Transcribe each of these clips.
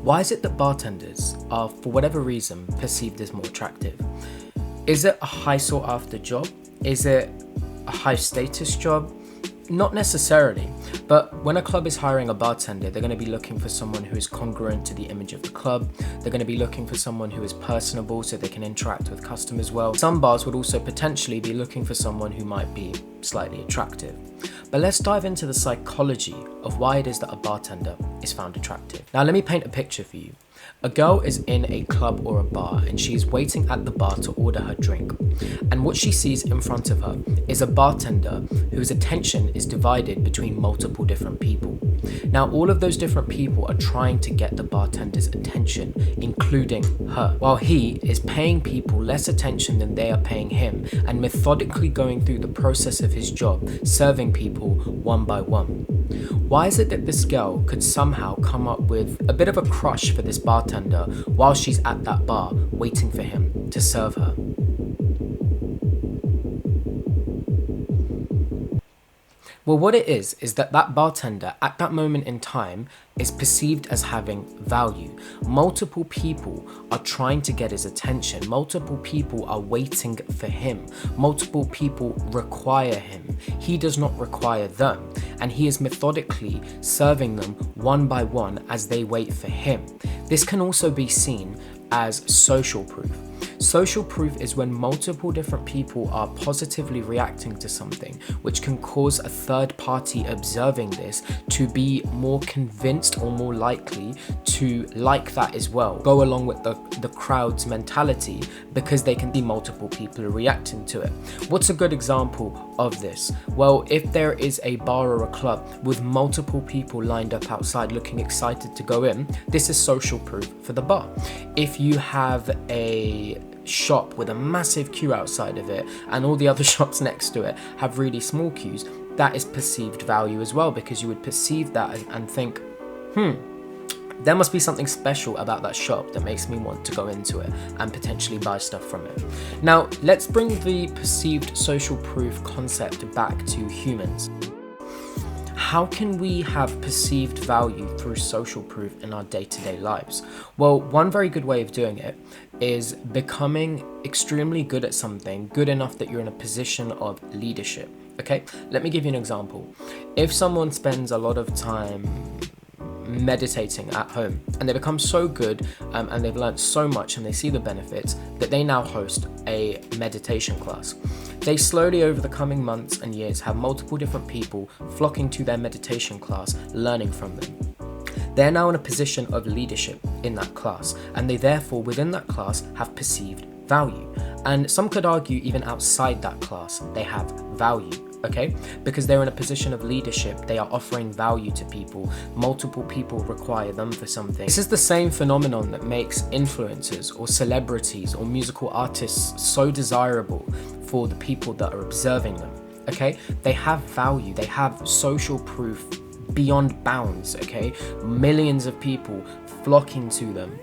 Why is it that bartenders are, for whatever reason, perceived as more attractive? Is it a high sought after job? Is it a high status job? Not necessarily, but when a club is hiring a bartender, they're going to be looking for someone who is congruent to the image of the club. They're going to be looking for someone who is personable so they can interact with customers well. Some bars would also potentially be looking for someone who might be slightly attractive. But let's dive into the psychology of why it is that a bartender is found attractive. Now let me paint a picture for you. A girl is in a club or a bar and she is waiting at the bar to order her drink. And what she sees in front of her is a bartender whose attention is divided between multiple different people. Now all of those different people are trying to get the bartender's attention, including her, while he is paying people less attention than they are paying him and methodically going through the process of his job, serving people one by one. Why is it that this girl could somehow come up with a bit of a crush for this bartender while she's at that bar waiting for him to serve her? Well, what it is that bartender at that moment in time is perceived as having value. Multiple people are trying to get his attention. Multiple people are waiting for him. Multiple people require him. He does not require them. And he is methodically serving them one by one as they wait for him. This can also be seen as social proof. Social proof is when multiple different people are positively reacting to something, which can cause a third party observing this to be more convinced or more likely to like that as well. Go along with the crowd's mentality because they can see multiple people are reacting to it. What's a good example of this? Well, if there is a bar or a club with multiple people lined up outside looking excited to go in, this is social proof for the bar. If you have a shop with a massive queue outside of it and all the other shops next to it have really small queues, that is perceived value as well, because you would perceive that and think, there must be something special about that shop that makes me want to go into it and potentially buy stuff from it. Now, let's bring the perceived social proof concept back to humans. How can we have perceived value through social proof in our day-to-day lives? Well, one very good way of doing it is becoming extremely good at something, good enough that you're in a position of leadership. Okay, let me give you an example. If someone spends a lot of time meditating at home and they become so good and they've learned so much and they see the benefits that they now host a meditation class. They slowly over the coming months and years have multiple different people flocking to their meditation class, learning from them. They're now in a position of leadership in that class, and they therefore within that class have perceived value. And some could argue even outside that class they have value. Okay, because they're in a position of leadership, they are offering value to people. Multiple people require them for something. This is the same phenomenon that makes influencers or celebrities or musical artists so desirable for the people that are observing them. Okay, they have value, they have social proof beyond bounds. Okay, millions of people flocking to them,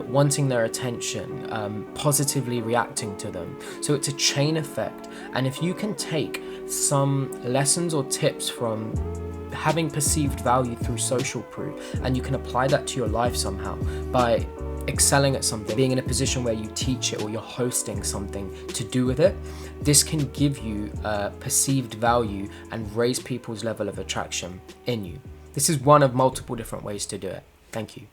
wanting their attention, positively reacting to them. So it's a chain effect, and if you can take some lessons or tips from having perceived value through social proof and you can apply that to your life somehow by excelling at something, being in a position where you teach it or you're hosting something to do with it, this can give you perceived value and raise people's level of attraction in you. This is one of multiple different ways to do it. Thank you.